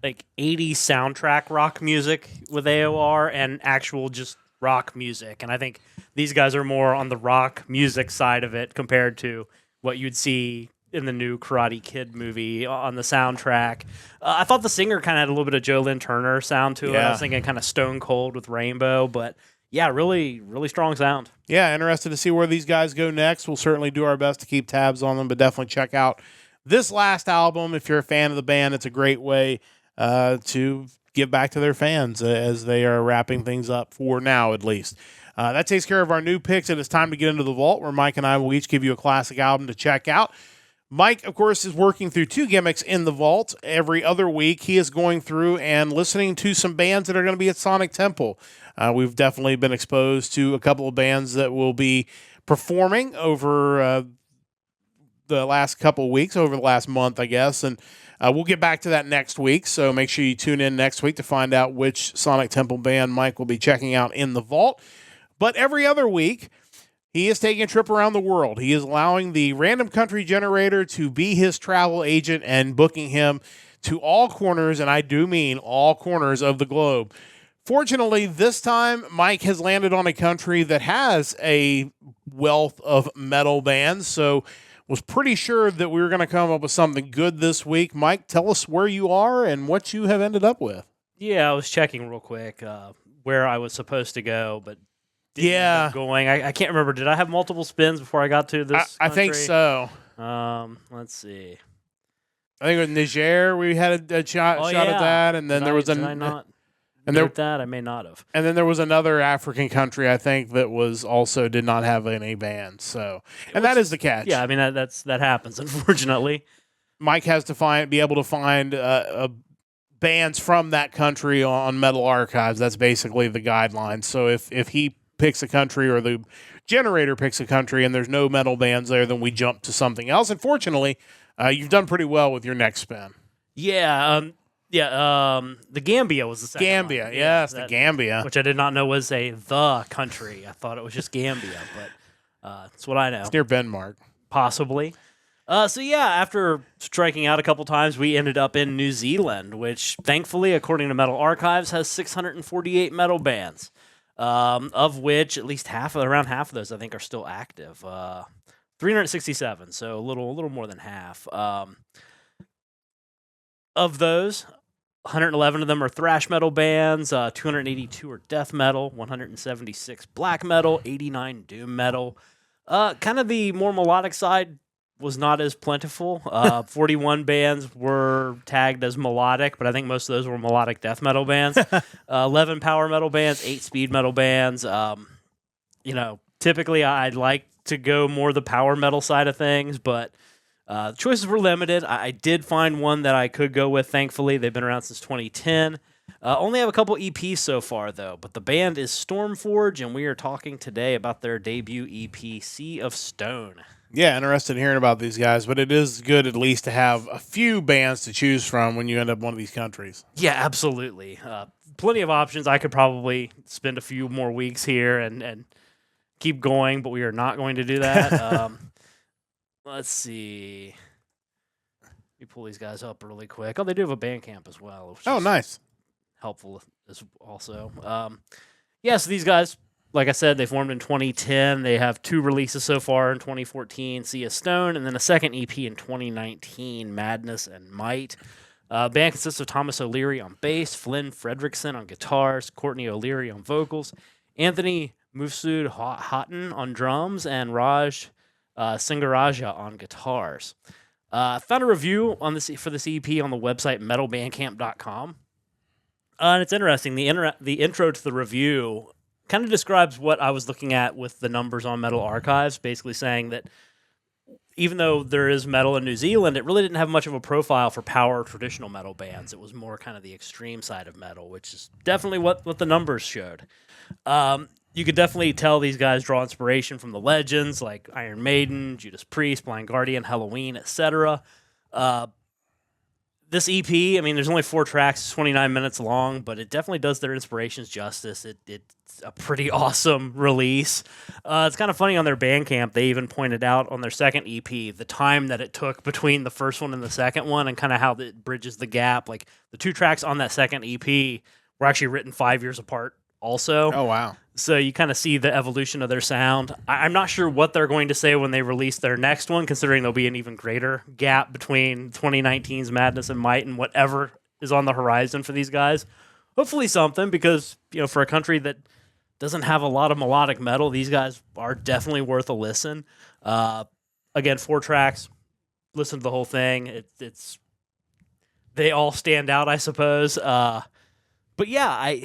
like 80s soundtrack rock music with AOR and actual just rock music. And I think these guys are more on the rock music side of it compared to what you'd see in the new Karate Kid movie on the soundtrack. I thought the singer kind of had a little bit of Joe Lynn Turner sound to it. I was thinking kind of Stone Cold with Rainbow, but Yeah, really, really strong sound. Yeah, interested to see where these guys go next. We'll certainly do our best to keep tabs on them, but definitely check out this last album. If you're a fan of the band, it's a great way to give back to their fans as they are wrapping things up for now, at least. That takes care of our new picks, and it's time to get into the vault, where Mike and I will each give you a classic album to check out. Mike, of course, is working through 2 gimmicks in the vault. Every other week, he is going through and listening to some bands that are going to be at Sonic Temple. We've definitely been exposed to a couple of bands that will be performing over the last couple of weeks, over the last month, I guess, and we'll get back to that next week, so make sure you tune in next week to find out which Sonic Temple band Mike will be checking out in the vault. But every other week, he is taking a trip around the world. He is allowing the Random Country Generator to be his travel agent and booking him to all corners, and I do mean all corners of the globe. Fortunately, this time, Mike has landed on a country that has a wealth of metal bands, so was pretty sure that we were going to come up with something good this week. Mike, tell us where you are and what you have ended up with. Yeah, I was checking real quick where I was supposed to go, but didn't end up going. I can't remember. Did I have multiple spins before I got to this I think so. Let's see. I think with Niger, we had a shot at that, and then did I not note that? I may not have. And then there was another African country, I think, that was also did not have any bands. So, and that is the catch. Yeah, I mean that happens, unfortunately. Mike has to be able to find bands from that country on Metal Archives. That's basically the guideline. So if he picks a country or the generator picks a country and there's no metal bands there, then we jump to something else. And fortunately, you've done pretty well with your next spin. Yeah. The Gambia was the second Gambia, one. yes, the Gambia. Which I did not know was the country. I thought it was just Gambia, but that's what I know. It's near Denmark. Possibly. After striking out a couple times, we ended up in New Zealand, which thankfully, according to Metal Archives, has 648 metal bands, of which at least around half of those, I think, are still active. 367, so a little more than half. Of those, 111 of them are thrash metal bands, 282 are death metal, 176 black metal, 89 doom metal. Kind of the more melodic side was not as plentiful. 41 bands were tagged as melodic, but I think most of those were melodic death metal bands. 11 power metal bands, 8 speed metal bands. Typically I'd like to go more the power metal side of things, but the choices were limited. I did find one that I could go with, thankfully. They've been around since 2010. Only have a couple EPs so far, though, but the band is Stormforge, and we are talking today about their debut EP, Sea of Stone. Yeah, interested in hearing about these guys, but it is good at least to have a few bands to choose from when you end up in one of these countries. Yeah, absolutely. Plenty of options. I could probably spend a few more weeks here and keep going, but we are not going to do that. Let's see. Let me pull these guys up really quick. Oh, they do have a Bandcamp as well. Which is nice. Helpful as also. So these guys, like I said, they formed in 2010. They have 2 releases so far in 2014, Sea of Stone, and then a second EP in 2019, Madness and Might. Band consists of Thomas O'Leary on bass, Flynn Fredrickson on guitars, Courtney O'Leary on vocals, Anthony Mufsud Houghton on drums, and Raj Singaraja on guitars. Found a review for this EP on the website metalbandcamp.com. And it's interesting. The intro to the review kind of describes what I was looking at with the numbers on Metal Archives, basically saying that even though there is metal in New Zealand, it really didn't have much of a profile for power traditional metal bands. It was more kind of the extreme side of metal, which is definitely what the numbers showed. You could definitely tell these guys draw inspiration from the legends like Iron Maiden, Judas Priest, Blind Guardian, Halloween, etc. This EP, I mean, there's only 4 tracks, it's 29 minutes long, but it definitely does their inspirations justice. It's a pretty awesome release. It's kind of funny on their Bandcamp, they even pointed out on their second EP the time that it took between the first one and the second one and kind of how it bridges the gap. Like the 2 tracks on that second EP were actually written 5 years apart also. Oh, wow. So you kind of see the evolution of their sound. I'm not sure what they're going to say when they release their next one, considering there'll be an even greater gap between 2019's Madness and Might and whatever is on the horizon for these guys. Hopefully something, because for a country that doesn't have a lot of melodic metal. These guys are definitely worth a listen. Again, 4 tracks. Listen to the whole thing. They all stand out, I suppose. But yeah,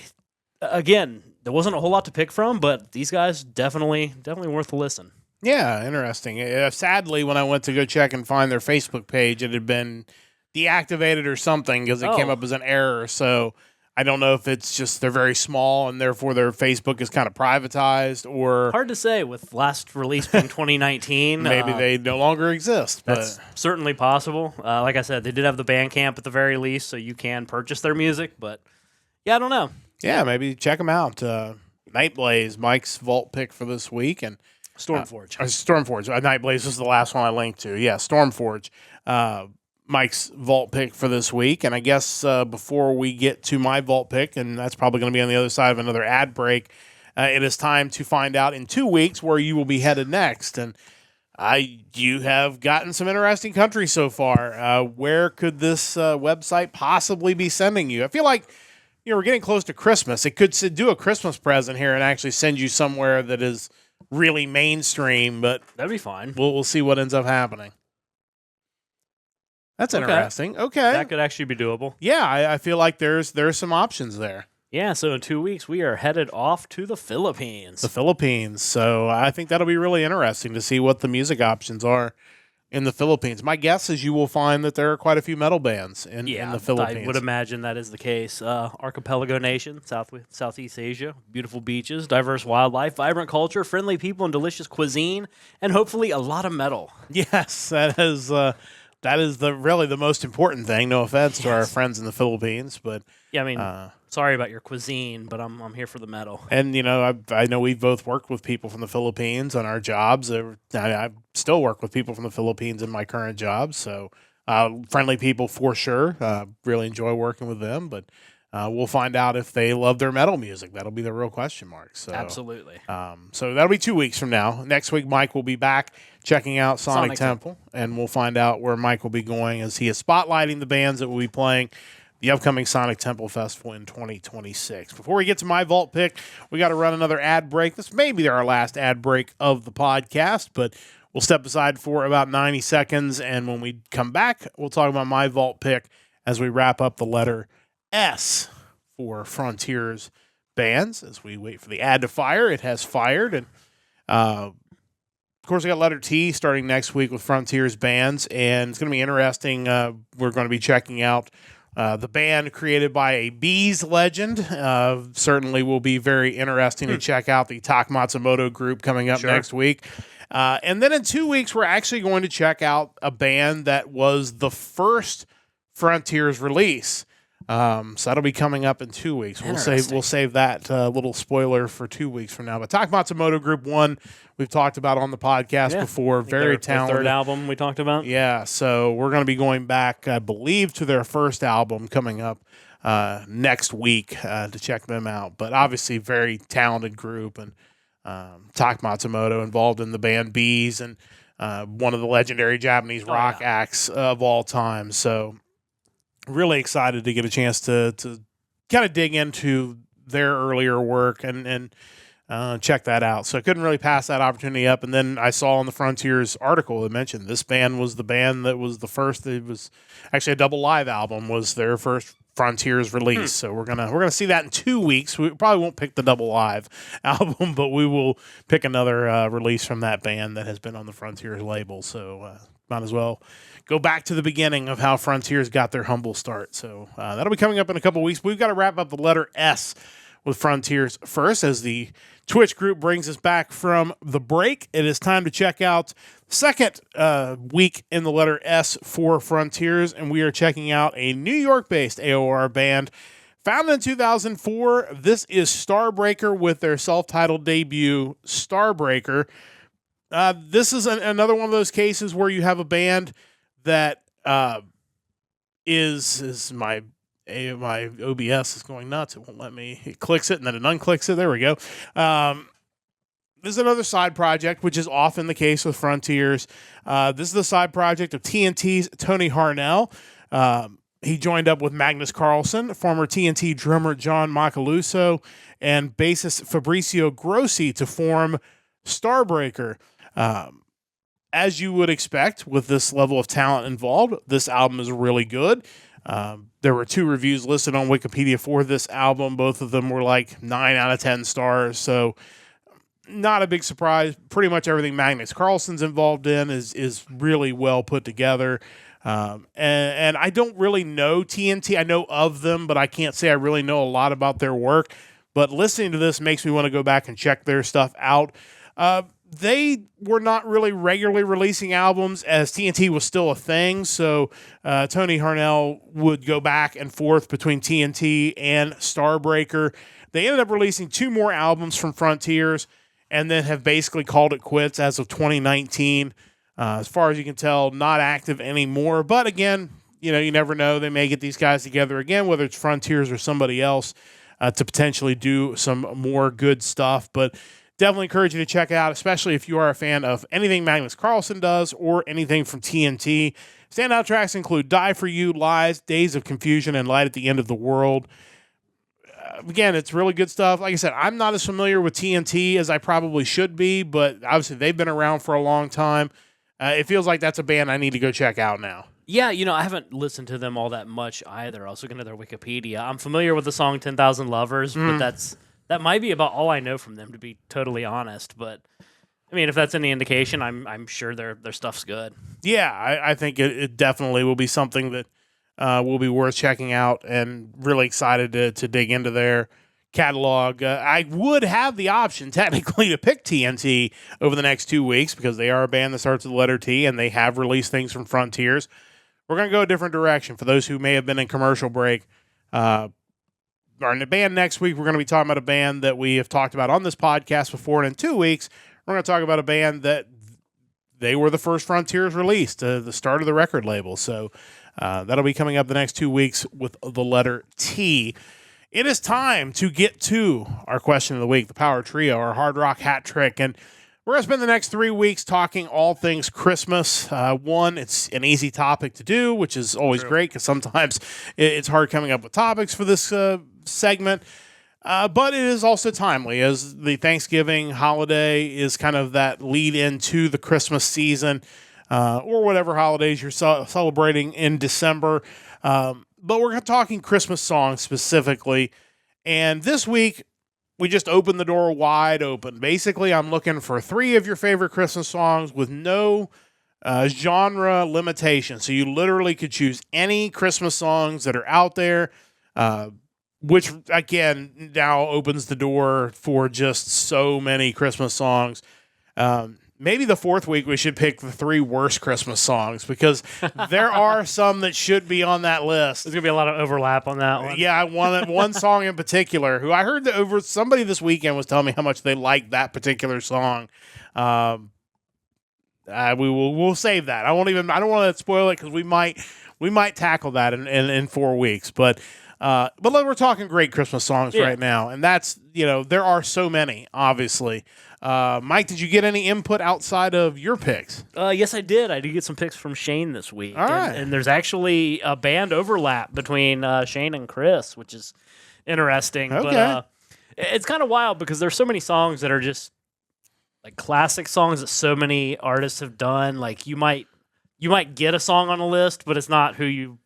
again, there wasn't a whole lot to pick from, but these guys definitely worth a listen. Yeah, interesting. Sadly, when I went to go check and find their Facebook page, it had been deactivated or something because it came up as an error. So I don't know if it's just they're very small and therefore their Facebook is kind of privatized, or hard to say with last release being 2019. Maybe they no longer exist. That's certainly possible. Like I said, they did have the Bandcamp at the very least, so you can purchase their music. But yeah, I don't know. Yeah, maybe check them out. Nightblaze, Mike's vault pick for this week, and Stormforge. Stormforge. Nightblaze was the last one I linked to. Yeah, Stormforge. Mike's vault pick for this week. And I guess before we get to my vault pick, and that's probably going to be on the other side of another ad break, it is time to find out in 2 weeks where you will be headed next. And you have gotten some interesting countries so far. Where could this website possibly be sending you? I feel like we're getting close to Christmas. It could do a Christmas present here and actually send you somewhere that is really mainstream, but that'd be fine. We'll see what ends up happening. That's interesting. Okay. That could actually be doable. Yeah, I feel like there's some options there. Yeah, so in 2 weeks, we are headed off to the Philippines. The Philippines. So I think that'll be really interesting to see what the music options are in the Philippines. My guess is you will find that there are quite a few metal bands in the Philippines. I would imagine that is the case. Archipelago nation, Southeast Asia, beautiful beaches, diverse wildlife, vibrant culture, friendly people, and delicious cuisine, and hopefully a lot of metal. Yes, that is really the most important thing. No offense to our friends in the Philippines, but yeah, I mean, sorry about your cuisine, but I'm here for the metal. And I know we've both worked with people from the Philippines on our jobs. I still work with people from the Philippines in my current job, so friendly people for sure. Really enjoy working with them, but we'll find out if they love their metal music. That'll be the real question mark. So absolutely. So that'll be 2 weeks from now. Next week, Mike will be back checking out Sonic Temple, and we'll find out where Mike will be going as he is spotlighting the bands that will be playing the upcoming Sonic Temple Festival in 2026. Before we get to my vault pick, we got to run another ad break. This may be our last ad break of the podcast, but we'll step aside for about 90 seconds, and when we come back, we'll talk about my vault pick as we wrap up the letter S for Frontiers bands. As we wait for the ad to fire, it has fired, and of course, we got letter T starting next week with Frontiers bands, and it's going to be interesting. We're going to be checking out the band created by a Bees legend. Certainly will be very interesting to check out the Tak Matsumoto group coming up next week. And then in 2 weeks, we're actually going to check out a band that was the first Frontiers release. So that'll be coming up in 2 weeks. We'll save that little spoiler for 2 weeks from now. But Tak Matsumoto Group 1, we've talked about on the podcast before. Very talented. Their third album we talked about. Yeah, so we're going to be going back, I believe, to their first album coming up next week to check them out. But obviously, very talented group, and Tak Matsumoto involved in the band Bees, and one of the legendary Japanese rock acts of all time. So really excited to get a chance to kind of dig into their earlier work and check that out. So I couldn't really pass that opportunity up. And then I saw on the Frontiers article that mentioned this band was the band that was the first. It was actually a double live album was their first Frontiers release. So we're gonna see that in 2 weeks. We probably won't pick the double live album, but we will pick another release from that band that has been on the Frontiers label. So might as well go back to the beginning of how Frontiers got their humble start. So that'll be coming up in a couple weeks. We've got to wrap up the letter S with Frontiers first as the Twitch group brings us back from the break. It is time to check out the second week in the letter S for Frontiers, and we are checking out a New York-based AOR band founded in 2004. This is Starbreaker with their self-titled debut, Starbreaker. This is another one of those cases where you have a band that is my OBS is going nuts. It won't let me. It clicks it and then it unclicks it. There we go. This is another side project, which is often the case with Frontiers. This is the side project of TNT's Tony Harnell. He joined up with Magnus Carlson, former TNT drummer John Macaluso, and bassist Fabrizio Grossi to form Starbreaker. As you would expect with this level of talent involved, this album is really good. There were 2 reviews listed on Wikipedia for this album. Both of them were like 9 out of 10 stars. So not a big surprise. Pretty much everything Magnus Carlsen's involved in is really well put together. And I don't really know TNT. I know of them, but I can't say I really know a lot about their work. But listening to this makes me want to go back and check their stuff out. They were not really regularly releasing albums as TNT was still a thing. So Tony Harnell would go back and forth between TNT and Starbreaker. They ended up releasing 2 more albums from Frontiers and then have basically called it quits as of 2019. As far as you can tell, not active anymore. But again, you never know. They may get these guys together again, whether it's Frontiers or somebody else, to potentially do some more good stuff. But definitely encourage you to check it out, especially if you are a fan of anything Magnus Carlsen does or anything from TNT. Standout tracks include Die For You, Lies, Days of Confusion, and Light at the End of the World. Again, it's really good stuff. Like I said, I'm not as familiar with TNT as I probably should be, but obviously they've been around for a long time. It feels like that's a band I need to go check out now. Yeah, I haven't listened to them all that much either. I was looking at their Wikipedia. I'm familiar with the song 10,000 Lovers, but that might be about all I know from them, to be totally honest. But I mean, if that's any indication, I'm sure their stuff's good. Yeah, I think it definitely will be something that will be worth checking out, and really excited to dig into their catalog. I would have the option technically to pick TNT over the next 2 weeks because they are a band that starts with the letter T and they have released things from Frontiers. We're going to go a different direction. For those who may have been in commercial break, our band next week, we're going to be talking about a band that we have talked about on this podcast before. And in 2 weeks, we're going to talk about a band that they were the first Frontiers released, the start of the record label. So that'll be coming up the next 2 weeks with the letter T. It is time to get to our question of the week, the Power Trio, our hard rock hat trick. And we're going to spend the next 3 weeks talking all things Christmas. One, it's an easy topic to do, which is always great because sometimes it's hard coming up with topics for this segment. But it is also timely as the Thanksgiving holiday is kind of that lead into the Christmas season or whatever holidays you're celebrating in December. But we're talking Christmas songs specifically. And this week, we just opened the door wide open. Basically, I'm looking for 3 of your favorite Christmas songs with no genre limitation. So you literally could choose any Christmas songs that are out there, which, again, now opens the door for just so many Christmas songs. Maybe the 4th week we should pick the 3 worst Christmas songs because there are some that should be on that list. There's going to be a lot of overlap on that one. Yeah, one song in particular who I heard that somebody this weekend was telling me how much they liked that particular song. We'll save that. I don't want to spoil it because we might tackle that in 4 weeks. But we're talking great Christmas songs right now, and that's there are so many, obviously. Mike, did you get any input outside of your picks? Yes, I did. I did get some picks from Shane this week. All right. And there's actually a band overlap between Shane and Chris, which is interesting. Okay. But it's kind of wild because there's so many songs that are just like classic songs that so many artists have done. Like you might get a song on a list, but it's not who you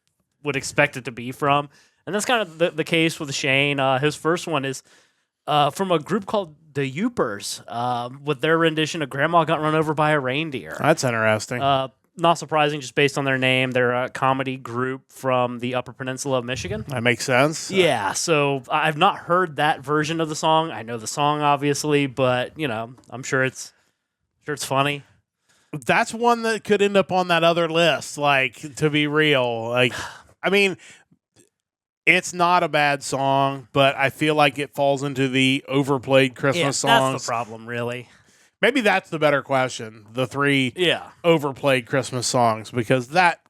would expect it to be from. And that's kind of the case with Shane. His first one is from a group called the Youpers, with their rendition of Grandma Got Run Over by a Reindeer. That's interesting. Not surprising, just based on their name. They're a comedy group from the Upper Peninsula of Michigan. That makes sense. Yeah, so I've not heard that version of the song. I know the song, obviously, but, I'm sure it's funny. That's one that could end up on that other list, like, to be real. Like, I mean, it's not a bad song, but I feel like it falls into the overplayed Christmas songs. That's the problem, really. Maybe that's the better question. The 3 overplayed Christmas songs, because that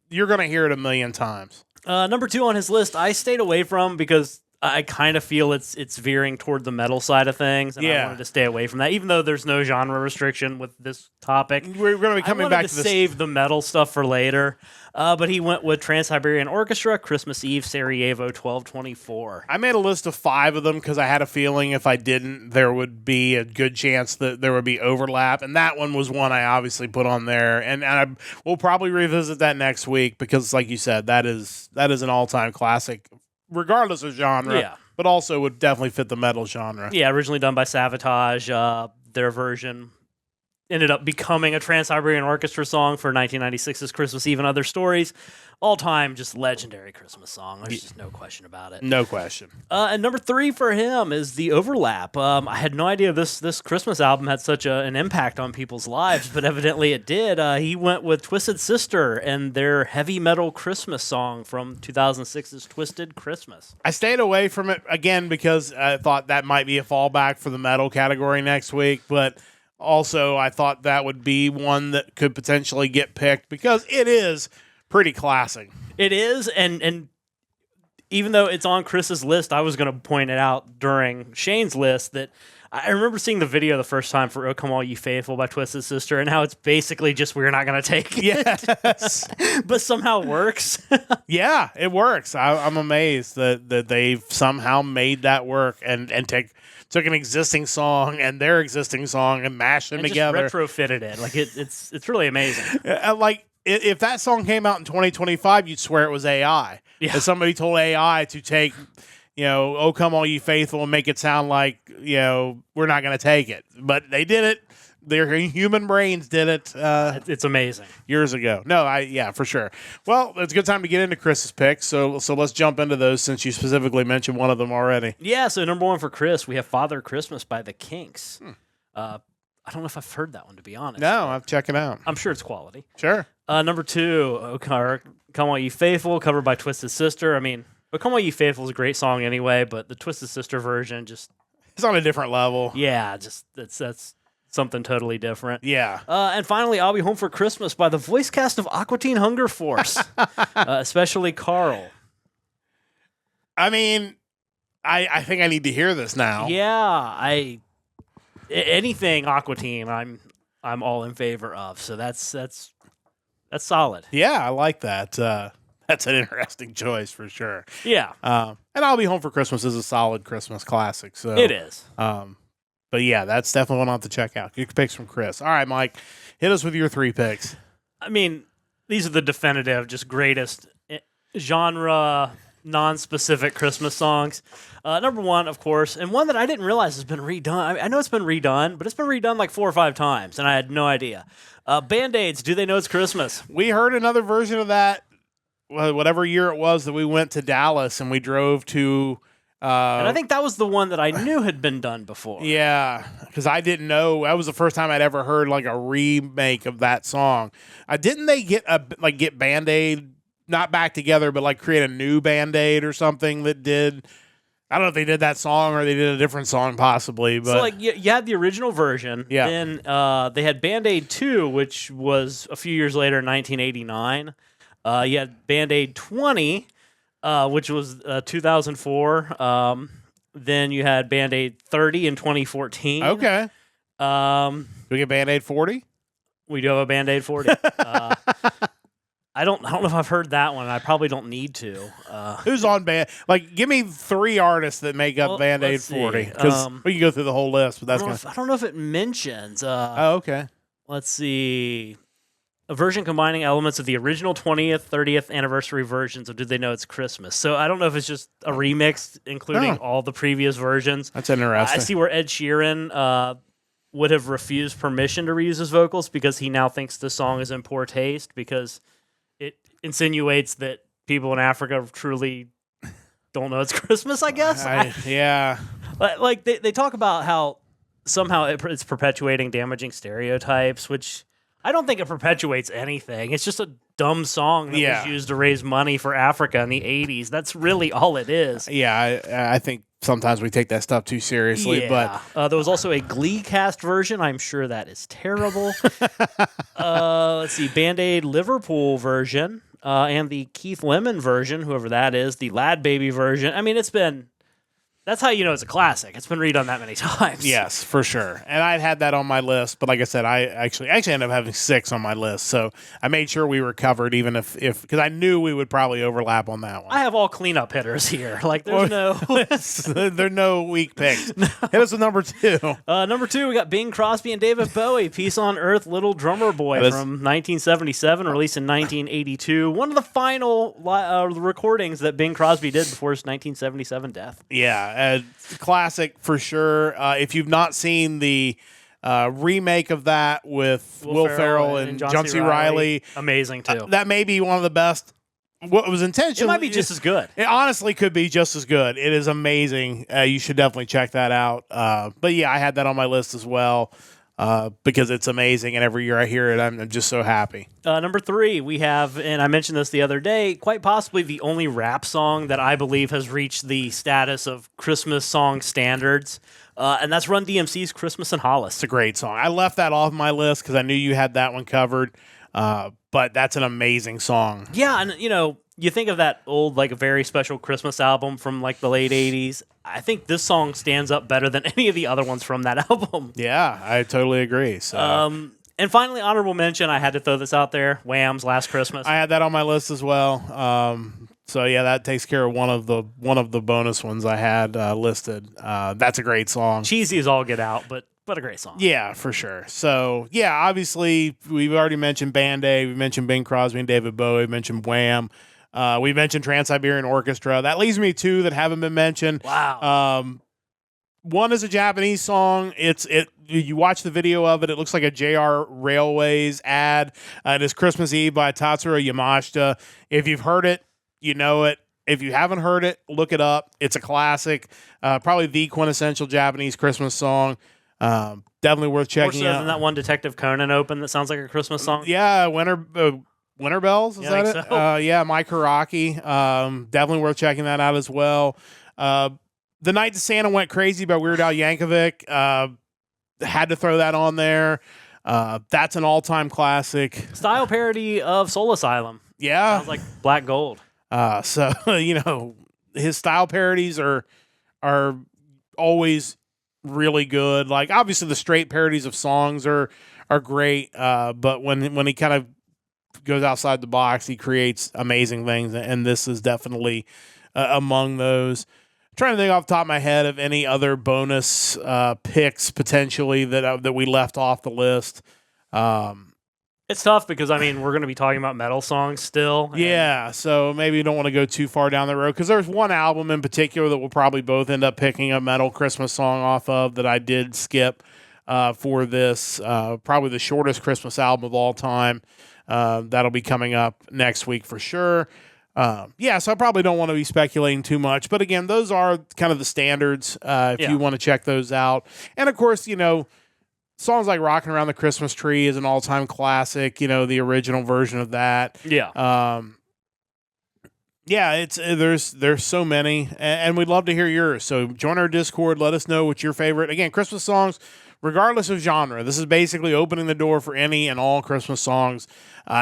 you're going to hear it a million times. Number 2 on his list, I stayed away from because I kind of feel it's veering toward the metal side of things, and I wanted to stay away from that, even though there's no genre restriction with this topic. We're going to be coming back to this. Save the metal stuff for later, but he went with Trans-Siberian Orchestra, Christmas Eve, Sarajevo, 1224. I made a list of 5 of them because I had a feeling if I didn't, there would be a good chance that there would be overlap, and that one was one I obviously put on there, and we'll probably revisit that next week because, like you said, that is an all-time classic, regardless of genre, but also would definitely fit the metal genre. Yeah, originally done by Savatage. Their version ended up becoming a Trans-Siberian Orchestra song for 1996's Christmas Eve and Other Stories. All-time, just legendary Christmas song. There's just no question about it. No question. And number 3 for him is The Overlap. I had no idea this Christmas album had such an impact on people's lives, but evidently it did. He went with Twisted Sister and their heavy metal Christmas song from 2006's Twisted Christmas. I stayed away from it, again, because I thought that might be a fallback for the metal category next week, but also I thought that would be one that could potentially get picked because it is pretty classic. It is, and even though it's on Chris's list, I was going to point it out during Shane's list that I remember seeing the video the first time for "Oh Come All You Faithful" by Twisted Sister, and how it's basically just we're not going to take it. Yes. But somehow works. Yeah, it works. I'm amazed that they've somehow made that work and took an existing song and their existing song and mashed them together. Just retrofitted it. Like it's really amazing. Like if that song came out in 2025, you'd swear it was AI. Yeah. If somebody told AI to take, "Oh Come All You Faithful" and make it sound like, we're not going to take it. But they did it. Their human brains did it. It's amazing. Years ago. No, for sure. Well, it's a good time to get into Chris's picks. So let's jump into those since you specifically mentioned one of them already. Yeah, so number 1 for Chris, we have Father Christmas by the Kinks. I don't know if I've heard that one, to be honest. No, I'm checking out. I'm sure it's quality. Sure. Number 2, "Oh Come All You Faithful," covered by Twisted Sister. I mean, "Oh Come All You Faithful" is a great song anyway, but the Twisted Sister version just... It's on a different level. Yeah, just that's something totally different. Yeah. And finally, "I'll Be Home for Christmas" by the voice cast of Aqua Teen Hunger Force, especially Carl. I mean, I think I need to hear this now. Yeah, anything Aqua Teen, I'm all in favor of. So that's solid. Yeah, I like that. That's an interesting choice for sure. Yeah. And "I'll Be Home for Christmas" is a solid Christmas classic. So it is. But yeah, that's definitely one I'll have to check out. Good picks from Chris. All right, Mike, hit us with your 3 picks. I mean, these are the definitive, just greatest genre, non-specific Christmas songs. Number 1, of course, and one that I didn't realize has been redone. I know it's been redone, but it's been redone like 4 or 5 times, and I had no idea. Band-Aids, "Do They Know It's Christmas?" We heard another version of that, whatever year it was that we went to Dallas and we drove to... and I think that was the one that I knew had been done before. Yeah, because I didn't know. That was the first time I'd ever heard like a remake of that song. Didn't they get Band-Aid, not back together, but like create a new Band-Aid or something that did... I don't know if they did that song or they did a different song possibly. But so like you had the original version. Yeah. Then they had Band-Aid 2, which was a few years later in 1989. You had Band-Aid 20, which was 2004. Then you had Band-Aid 30 in 2014. Okay. Do we get Band-Aid 40? We do have a Band-Aid 40. I don't know if I've heard that one. I probably don't need to. Who's on Band? Like, give me 3 artists that make up Band-Aid let's see. 40. Because we can go through the whole list, but that's I don't know if it mentions. Oh, okay. Let's see. A version combining elements of the original 20th, 30th anniversary versions of "Do They Know It's Christmas?" So I don't know if it's just a remix, including all the previous versions. That's interesting. I see where Ed Sheeran would have refused permission to reuse his vocals because he now thinks the song is in poor taste because it insinuates that people in Africa truly don't know it's Christmas, I guess. Yeah. Like they talk about how somehow it's perpetuating damaging stereotypes, which I don't think it perpetuates anything. It's just a dumb song that was used to raise money for Africa in the 80s. That's really all it is. Yeah, I think sometimes we take that stuff too seriously. Yeah. But there was also a Glee cast version. I'm sure that is terrible. Let's see, Band-Aid Liverpool version and the Keith Lemon version, whoever that is, the Lad Baby version. I mean, it's been That's how you know it's a classic. It's been redone that many times. Yes, for sure. And I'd had that on my list, but like I said, I actually ended up having 6 on my list. So I made sure we were covered, even if because I knew we would probably overlap on that one. I have all cleanup hitters here. Like, there's no... There are no weak picks. No. Hit us with number 2. Number 2, we got Bing Crosby and David Bowie, Peace on Earth, Little Drummer Boy from 1977, released in 1982. One of the final recordings that Bing Crosby did before his 1977 death. Yeah, classic for sure. If you've not seen the remake of that with Will Ferrell and John C. Reilly, amazing too. That may be one of the best. What was intentional? It might be just as good. It honestly could be just as good. It is amazing. You should definitely check that out. But yeah, I had that on my list as well. Because it's amazing, and every year I hear it, I'm just so happy. Number 3, we have, and I mentioned this the other day, quite possibly the only rap song that I believe has reached the status of Christmas song standards, and that's Run DMC's Christmas in Hollis. It's a great song. I left that off my list because I knew you had that one covered, but that's an amazing song. Yeah, and you think of that old, like, a very special Christmas album from, like, the late 80s. I think this song stands up better than any of the other ones from that album. Yeah, I totally agree. So, and finally, honorable mention, I had to throw this out there, Wham's Last Christmas. I had that on my list as well. So yeah, that takes care of one of the bonus ones I had listed. That's a great song. Cheesy as all get out, but a great song. Yeah, for sure. So yeah, obviously we've already mentioned Band Aid, we mentioned Bing Crosby and David Bowie, we mentioned Wham. We mentioned Trans-Siberian Orchestra. That leaves me 2 that haven't been mentioned. Wow. One is a Japanese song. You watch the video of it. It looks like a JR Railways ad. It is Christmas Eve by Tatsuro Yamashita. If you've heard it, you know it. If you haven't heard it, look it up. It's a classic. Probably the quintessential Japanese Christmas song. Definitely worth checking out. Isn't that one Detective Conan open that sounds like a Christmas song? Yeah, Winter Bells, is that it? So. Yeah, Mike Hiraki. Definitely worth checking that out as well. The Night that Santa Went Crazy by Weird Al Yankovic. Had to throw that on there. That's an all-time classic. Style parody of Soul Asylum. Yeah. Sounds like Black Gold. So, his style parodies are always really good. Like, obviously the straight parodies of songs are great, but when he kind of goes outside the box, he creates amazing things, and this is definitely among those. I'm trying to think off the top of my head of any other bonus picks potentially that we left off the list. It's tough because, we're going to be talking about metal songs still. Yeah, so maybe you don't want to go too far down the road, because there's one album in particular that we'll probably both end up picking a metal Christmas song off of that I did skip for this. Probably the shortest Christmas album of all time. That'll be coming up next week for sure. So I probably don't want to be speculating too much. But again, those are kind of the standards if you want to check those out. And of course, songs like Rockin' Around the Christmas Tree is an all-time classic, the original version of that. Yeah. There's so many, and we'd love to hear yours. So join our Discord. Let us know what your favorite, again, Christmas songs, regardless of genre. This is basically opening the door for any and all Christmas songs.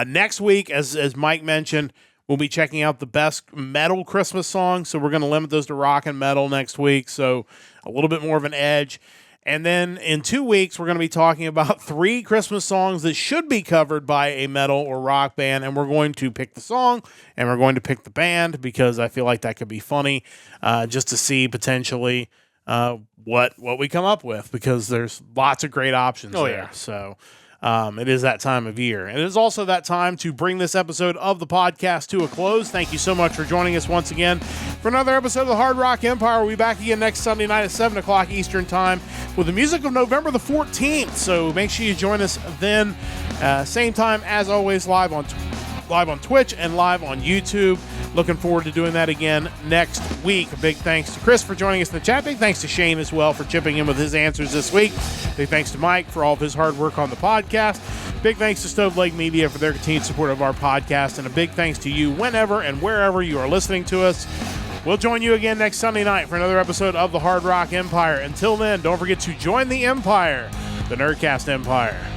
Next week, as Mike mentioned, we'll be checking out the best metal Christmas songs. So we're going to limit those to rock and metal next week. So a little bit more of an edge. And then in 2 weeks, we're going to be talking about 3 Christmas songs that should be covered by a metal or rock band. And we're going to pick the song and we're going to pick the band, because I feel like that could be funny just to see potentially what we come up with, because there's lots of great options there. Yeah. So it is that time of year. And it is also that time to bring this episode of the podcast to a close. Thank you so much for joining us once again for another episode of the Hard Rock Empire. We'll be back again next Sunday night at 7 o'clock Eastern Time with the music of November the 14th. So make sure you join us then. Same time, as always, live on Twitch and live on YouTube. Looking forward to doing that again next week. A big thanks to Chris for joining us in the chat. Big thanks to Shane as well for chipping in with his answers this week. Big thanks to Mike for all of his hard work on the podcast. Big thanks to Stove Lake Media for their continued support of our podcast. And a big thanks to you whenever and wherever you are listening to us. We'll join you again next Sunday night for another episode of the Hard Rock Empire. Until then, don't forget to join the Empire, the Nerdcast Empire.